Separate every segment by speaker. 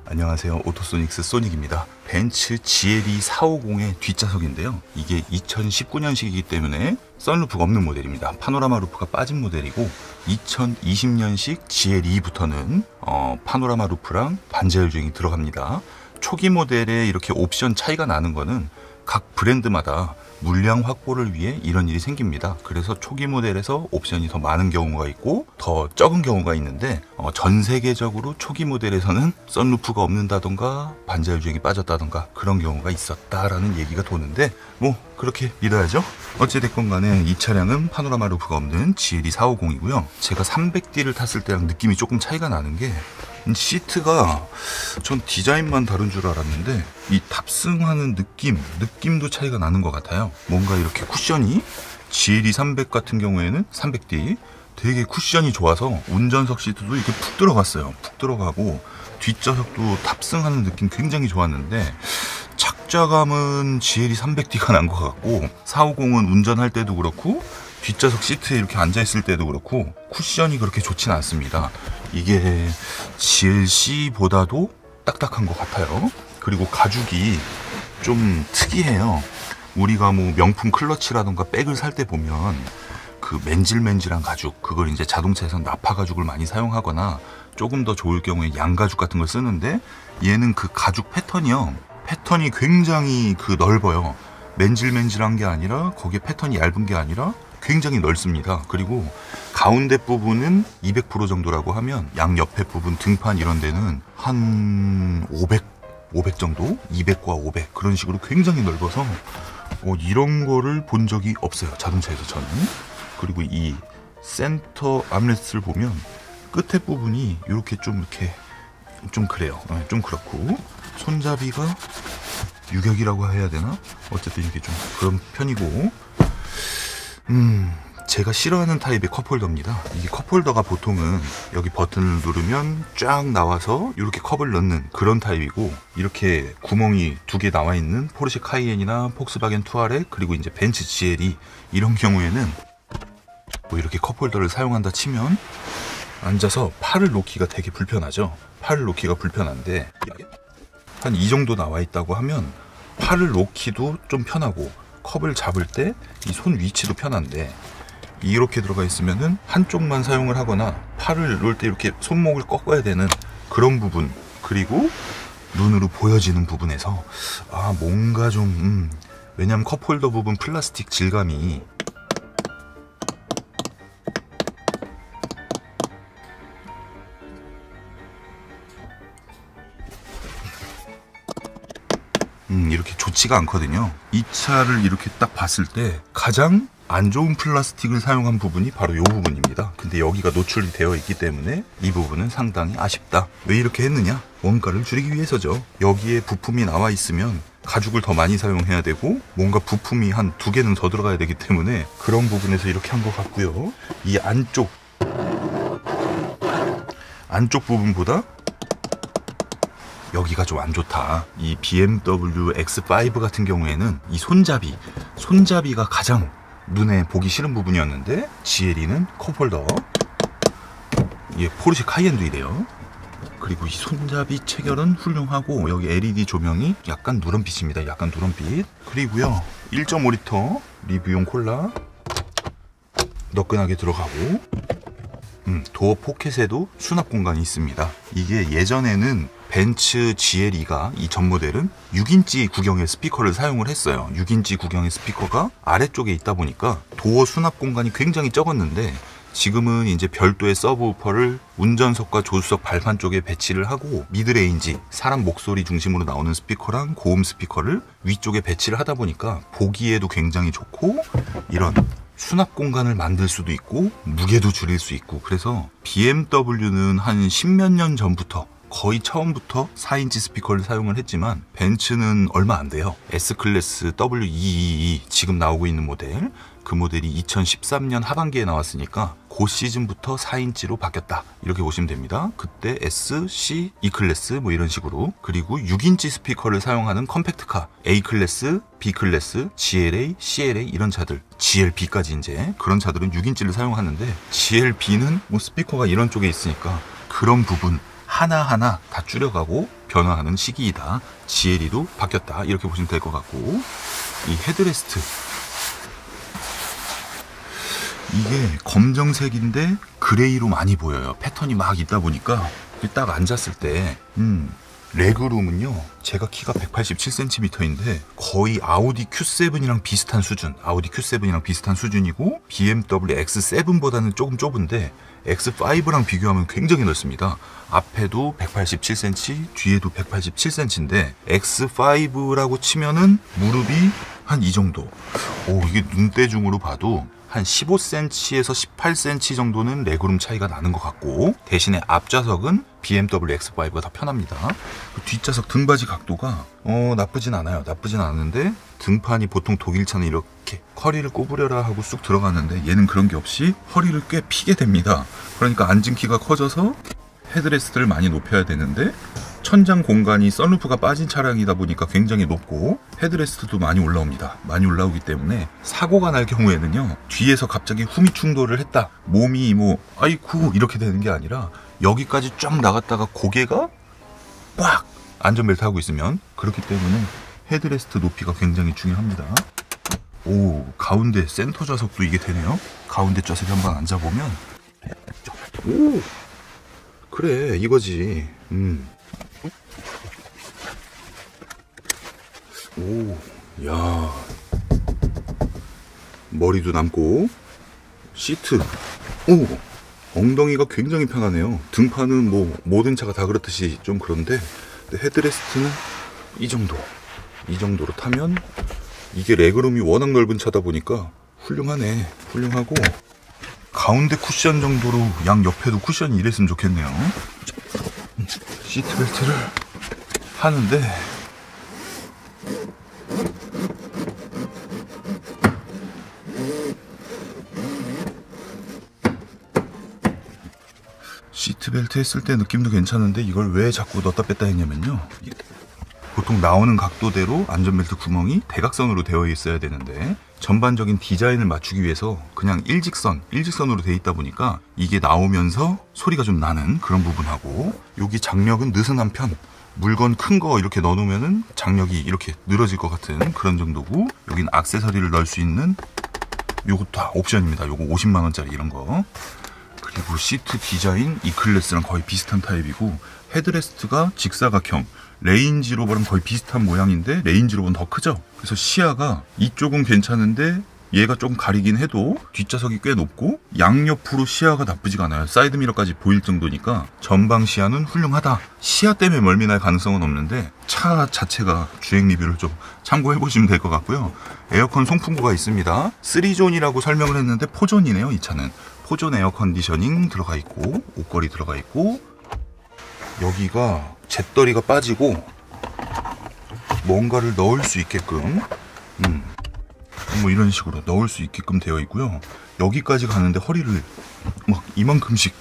Speaker 1: 안녕하세요. 오토소닉스 소닉입니다. 벤츠 GLE 450의 뒷좌석인데요. 이게 2019년식이기 때문에 선루프가 없는 모델입니다. 파노라마 루프가 빠진 모델이고 2020년식 GLE부터는 파노라마 루프랑 반자율 주행이 들어갑니다. 초기 모델에 이렇게 옵션 차이가 나는 거는 각 브랜드마다 물량 확보를 위해 이런 일이 생깁니다. 그래서 초기 모델에서 옵션이 더 많은 경우가 있고 더 적은 경우가 있는데 전 세계적으로 초기 모델에서는 선루프가 없는다던가 반자율 주행이 빠졌다던가 그런 경우가 있었다라는 얘기가 도는데 뭐 그렇게 믿어야죠. 어찌됐건 간에 이 차량은 파노라마 루프가 없는 GLE 450이고요. 제가 300D를 탔을 때랑 느낌이 조금 차이가 나는 게 시트가 전 디자인만 다른 줄 알았는데 이 탑승하는 느낌도 차이가 나는 것 같아요. 뭔가 이렇게 쿠션이 GLE 300 같은 경우에는 300D 되게 쿠션이 좋아서 운전석 시트도 이렇게 푹 들어갔어요. 푹 들어가고 뒷좌석도 탑승하는 느낌 굉장히 좋았는데 착좌감은 GLE 300D가 난 것 같고 450은 운전할 때도 그렇고 뒷좌석 시트에 이렇게 앉아있을 때도 그렇고 쿠션이 그렇게 좋진 않습니다. 이게 GLC보다도 딱딱한 것 같아요. 그리고 가죽이 좀 특이해요. 우리가 뭐 명품 클러치라던가 백을 살 때 보면 그 맨질맨질한 가죽, 그걸 이제 자동차에서 나파 가죽을 많이 사용하거나 조금 더 좋을 경우에 양가죽 같은 걸 쓰는데 얘는 그 가죽 패턴이 굉장히 넓어요. 맨질맨질한 게 아니라 거기에 패턴이 얇은 게 아니라 굉장히 넓습니다. 그리고 가운데 부분은 200% 정도라고 하면 양 옆에 부분 등판 이런 데는 한 500 정도? 200과 500 그런 식으로 굉장히 넓어서 이런 거를 본 적이 없어요. 자동차에서 저는. 그리고 이 센터 암레스트를 보면 끝에 부분이 이렇게 좀 그래요. 좀 그렇고 손잡이가 유격이라고 해야 되나? 어쨌든 이렇게 좀 그런 편이고 제가 싫어하는 타입의 컵홀더입니다. 이게 컵홀더가 보통은 여기 버튼을 누르면 쫙 나와서 이렇게 컵을 넣는 그런 타입이고 이렇게 구멍이 2개 나와 있는 포르쉐 카이엔이나 폭스바겐 투아렉 그리고 이제 벤츠 GLE 이런 경우에는 뭐 이렇게 컵홀더를 사용한다 치면 앉아서 팔을 놓기가 되게 불편하죠. 팔을 놓기가 불편한데 한 이 정도 나와 있다고 하면 팔을 놓기도 좀 편하고 컵을 잡을 때 이 손 위치도 편한데 이렇게 들어가 있으면은 한쪽만 사용을 하거나 팔을 놓을 때 이렇게 손목을 꺾어야 되는 그런 부분 그리고 눈으로 보여지는 부분에서 뭔가 좀 왜냐면 컵홀더 부분 플라스틱 질감이 이렇게 좋지가 않거든요. 이 차를 이렇게 딱 봤을 때 가장 안 좋은 플라스틱을 사용한 부분이 바로 이 부분입니다. 근데 여기가 노출이 되어 있기 때문에 이 부분은 상당히 아쉽다. 왜 이렇게 했느냐? 원가를 줄이기 위해서죠. 여기에 부품이 나와 있으면 가죽을 더 많이 사용해야 되고 뭔가 부품이 한 2개는 더 들어가야 되기 때문에 그런 부분에서 이렇게 한 것 같고요. 이 안쪽 부분보다 여기가 좀 안 좋다. 이 BMW X5 같은 경우에는 이 손잡이가 가장 눈에 보기 싫은 부분이었는데 GLE는 컵홀더, 이게 포르쉐 카이엔도 이래요. 그리고 이 손잡이 체결은 훌륭하고 여기 LED 조명이 약간 누런빛입니다. 약간 누런빛. 그리고요 1.5리터 리뷰용 콜라 너끈하게 들어가고 도어 포켓에도 수납 공간이 있습니다. 이게 예전에는 벤츠 GLE가 이 전 모델은 6인치 구경의 스피커를 사용을 했어요. 6인치 구경의 스피커가 아래쪽에 있다 보니까 도어 수납 공간이 굉장히 적었는데 지금은 이제 별도의 서브우퍼를 운전석과 조수석 발판 쪽에 배치를 하고 미드레인지 사람 목소리 중심으로 나오는 스피커랑 고음 스피커를 위쪽에 배치를 하다 보니까 보기에도 굉장히 좋고 이런 수납 공간을 만들 수도 있고 무게도 줄일 수 있고 그래서 BMW는 한 10몇 년 전부터 거의 처음부터 4인치 스피커를 사용을 했지만 벤츠는 얼마 안 돼요. S클래스 W222 지금 나오고 있는 모델 그 모델이 2013년 하반기에 나왔으니까 그 시즌부터 4인치로 바뀌었다 이렇게 보시면 됩니다. 그때 S, C, E클래스 뭐 이런 식으로 그리고 6인치 스피커를 사용하는 컴팩트카 A클래스, B클래스, GLA, CLA 이런 차들 GLB까지 이제 그런 차들은 6인치를 사용하는데 GLB는 뭐 스피커가 이런 쪽에 있으니까 그런 부분 하나하나 다 줄여가고 변화하는 시기이다. GLE도 바뀌었다. 이렇게 보시면 될 것 같고, 이 헤드레스트, 이게 검정색인데 그레이로 많이 보여요. 패턴이 막 있다 보니까 딱 앉았을 때 레그룸은요, 제가 키가 187cm인데 거의 아우디 Q7이랑 비슷한 수준, 아우디 Q7이랑 비슷한 수준이고, BMW X7보다는 조금 좁은데 X5랑 비교하면 굉장히 넓습니다. 앞에도 187cm, 뒤에도 187cm인데 X5라고 치면은 무릎이 한 이 정도. 오, 이게 눈대중으로 봐도 한 15cm에서 18cm 정도는 레그룸 차이가 나는 것 같고, 대신에 앞좌석은 BMW X5가 더 편합니다. 뒷좌석 등받이 각도가 나쁘진 않아요. 나쁘진 않은데 등판이 보통 독일차는 이렇게 허리를 구부려라 하고 쑥 들어가는데 얘는 그런 게 없이 허리를 꽤 피게 됩니다. 그러니까 앉은 키가 커져서 헤드레스트를 많이 높여야 되는데, 천장 공간이 선루프가 빠진 차량이다 보니까 굉장히 높고 헤드레스트도 많이 올라옵니다. 많이 올라오기 때문에 사고가 날 경우에는요, 뒤에서 갑자기 후미 충돌을 했다, 몸이 뭐 아이쿠 이렇게 되는 게 아니라 여기까지 쫙 나갔다가 고개가 꽉 안전벨트 하고 있으면, 그렇기 때문에 헤드레스트 높이가 굉장히 중요합니다. 오, 가운데 센터 좌석도 이게 되네요. 가운데 좌석에 한번 앉아보면, 오, 그래 이거지. 오, 야, 머리도 남고, 시트, 오, 엉덩이가 굉장히 편하네요. 등판은 뭐 모든 차가 다 그렇듯이 좀 그런데, 헤드레스트는 이 정도로 타면, 이게 레그룸이 워낙 넓은 차다 보니까 훌륭하네. 훌륭하고, 가운데 쿠션 정도로 양 옆에도 쿠션이 이랬으면 좋겠네요. 시트벨트를 하는데, 시트벨트 했을 때 느낌도 괜찮은데 이걸 왜 자꾸 넣었다 뺐다 했냐면요, 보통 나오는 각도대로 안전벨트 구멍이 대각선으로 되어 있어야 되는데 전반적인 디자인을 맞추기 위해서 그냥 일직선으로 되어 있다 보니까 이게 나오면서 소리가 좀 나는 그런 부분하고, 여기 장력은 느슨한 편, 물건 큰 거 이렇게 넣어놓으면은 장력이 이렇게 늘어질 것 같은 그런 정도고, 여긴 액세서리를 넣을 수 있는 요것도 다 옵션입니다. 요거 50만원짜리 이런 거. 그리고 시트 디자인 E클래스랑 거의 비슷한 타입이고, 헤드레스트가 직사각형, 레인지로버랑 거의 비슷한 모양인데 레인지로버는 더 크죠. 그래서 시야가 이쪽은 괜찮은데 얘가 좀 가리긴 해도 뒷좌석이 꽤 높고, 양옆으로 시야가 나쁘지가 않아요. 사이드미러까지 보일 정도니까 전방 시야는 훌륭하다. 시야 때문에 멀미 날 가능성은 없는데 차 자체가 주행 리뷰를 좀 참고해 보시면 될 것 같고요. 에어컨 송풍구가 있습니다. 3존이라고 설명을 했는데 4존이네요. 이 차는 4존 에어 컨디셔닝 들어가 있고, 옷걸이 들어가 있고, 여기가 잿더리가 빠지고 뭔가를 넣을 수 있게끔 뭐 이런 식으로 넣을 수 있게끔 되어 있고요. 여기까지 가는데 허리를 막 이만큼씩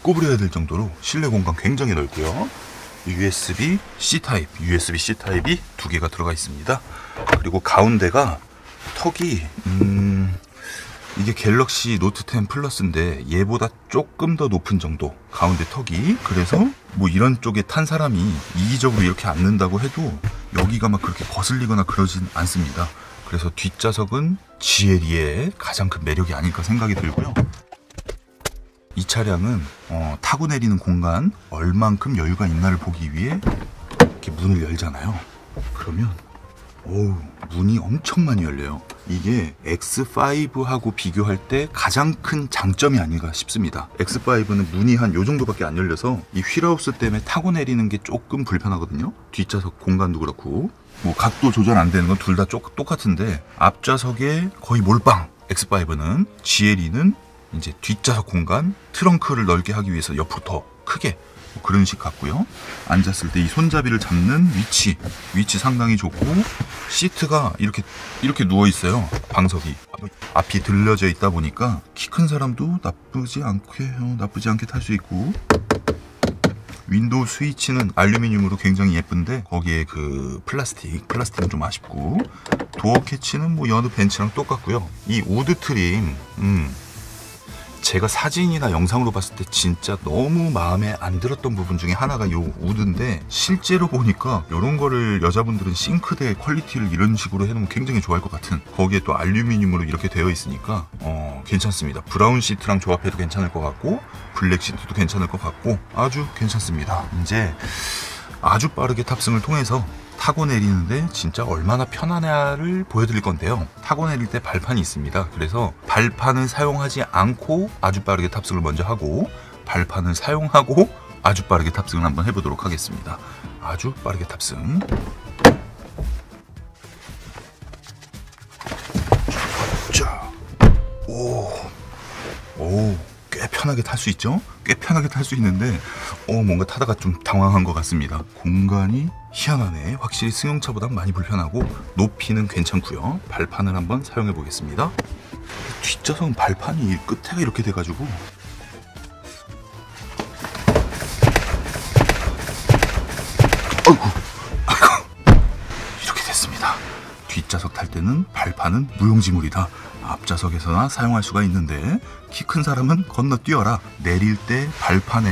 Speaker 1: 구부려야 될 정도로 실내 공간 굉장히 넓고요. USB-C 타입이 두 개가 들어가 있습니다. 그리고 가운데가 턱이 이게 갤럭시 노트 10 플러스인데 얘보다 조금 더 높은 정도, 가운데 턱이. 그래서 뭐 이런 쪽에 탄 사람이 이기적으로 이렇게 앉는다고 해도 여기가 막 그렇게 거슬리거나 그러진 않습니다. 그래서 뒷좌석은 GLE의 가장 큰 매력이 아닐까 생각이 들고요. 이 차량은 타고 내리는 공간 얼만큼 여유가 있나를 보기 위해 이렇게 문을 열잖아요. 그러면 문이 엄청 많이 열려요. 이게 X5하고 비교할 때 가장 큰 장점이 아닌가 싶습니다. X5는 문이 한 요 정도밖에 안 열려서 이 휠하우스 때문에 타고 내리는 게 조금 불편하거든요. 뒷좌석 공간도 그렇고, 뭐 각도 조절 안 되는 건 둘 다 똑같은데, 앞좌석에 거의 몰빵 X5는, GLE는 이제 뒷좌석 공간, 트렁크를 넓게 하기 위해서 옆으로 더 크게, 뭐 그런 식 같고요. 앉았을 때 이 손잡이를 잡는 위치 상당히 좋고, 시트가 이렇게 누워 있어요. 방석이 앞이 들려져 있다 보니까 키 큰 사람도 나쁘지 않게 탈 수 있고, 윈도우 스위치는 알루미늄으로 굉장히 예쁜데 거기에 그 플라스틱은 좀 아쉽고, 도어 캐치는 뭐 여느 벤츠랑 똑같고요. 이 우드 트림, 제가 사진이나 영상으로 봤을 때 진짜 너무 마음에 안 들었던 부분 중에 하나가 요 우드인데, 실제로 보니까 이런 거를 여자분들은 싱크대 퀄리티를 이런 식으로 해놓으면 굉장히 좋아할 것 같은, 거기에 또 알루미늄으로 이렇게 되어 있으니까 괜찮습니다. 브라운 시트랑 조합해도 괜찮을 것 같고 블랙 시트도 괜찮을 것 같고 아주 괜찮습니다. 이제 아주 빠르게 탑승을 통해서 타고 내리는데 진짜 얼마나 편하냐를 보여드릴 건데요. 타고 내릴 때 발판이 있습니다. 그래서 발판을 사용하지 않고 아주 빠르게 탑승을 먼저 하고, 발판을 사용하고 아주 빠르게 탑승을 한번 해보도록 하겠습니다. 아주 빠르게 탑승. 자, 꽤 편하게 탈 수 있죠? 꽤 편하게 탈 수 있는데 뭔가 타다가 좀 당황한 것 같습니다. 공간이 희한하네. 확실히 승용차보다 많이 불편하고 높이는 괜찮고요. 발판을 한번 사용해 보겠습니다. 뒷좌석은 발판이 끝에가 이렇게 돼가지고 아이고 이렇게 됐습니다. 뒷좌석 탈 때는 발판은 무용지물이다. 앞좌석에서나 사용할 수가 있는데 키 큰 사람은 건너뛰어라. 내릴 때 발판에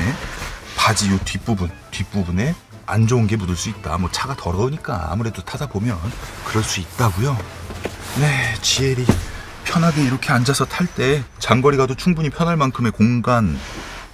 Speaker 1: 바지 요 뒷부분에 안 좋은 게 묻을 수 있다. 뭐 차가 더러우니까 아무래도 타다 보면 그럴 수 있다고요. 네, GL이 편하게 이렇게 앉아서 탈 때 장거리 가도 충분히 편할 만큼의 공간,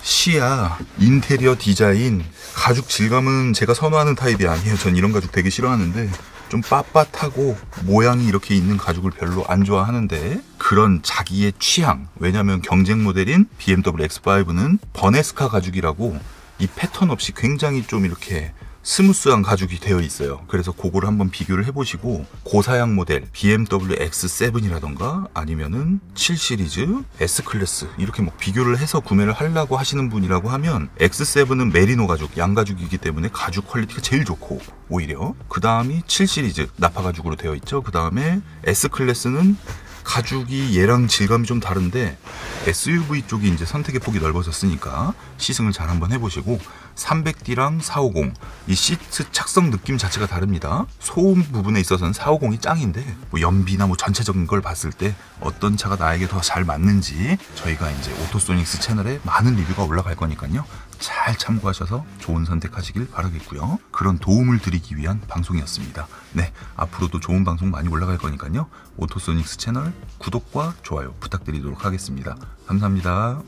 Speaker 1: 시야, 인테리어 디자인, 가죽 질감은 제가 선호하는 타입이 아니에요. 전 이런 가죽 되게 싫어하는데 좀 빳빳하고 모양이 이렇게 있는 가죽을 별로 안 좋아하는데, 그런 자기의 취향, 왜냐면 경쟁 모델인 BMW X5는 버네스카 가죽이라고 이 패턴 없이 굉장히 좀 이렇게 스무스한 가죽이 되어 있어요. 그래서 그거를 한번 비교를 해보시고 고사양 모델 BMW X7이라던가 아니면은 7 시리즈, S 클래스 이렇게 뭐 비교를 해서 구매를 하려고 하시는 분이라고 하면 X7은 메리노 가죽, 양가죽이기 때문에 가죽 퀄리티가 제일 좋고, 오히려 그 다음이 7 시리즈 나파 가죽으로 되어 있죠. 그 다음에 S 클래스는 가죽이 얘랑 질감이 좀 다른데 SUV 쪽이 이제 선택의 폭이 넓어졌으니까 시승을 잘 한번 해보시고, 300D랑 450 이 시트 착석 느낌 자체가 다릅니다. 소음 부분에 있어서는 450이 짱인데 뭐 연비나 뭐 전체적인 걸 봤을 때 어떤 차가 나에게 더 잘 맞는지 저희가 이제 오토소닉스 채널에 많은 리뷰가 올라갈 거니까요. 잘 참고하셔서 좋은 선택하시길 바라겠고요. 그런 도움을 드리기 위한 방송이었습니다. 네, 앞으로도 좋은 방송 많이 올라갈 거니까요. 오토소닉스 채널 구독과 좋아요 부탁드리도록 하겠습니다. 감사합니다.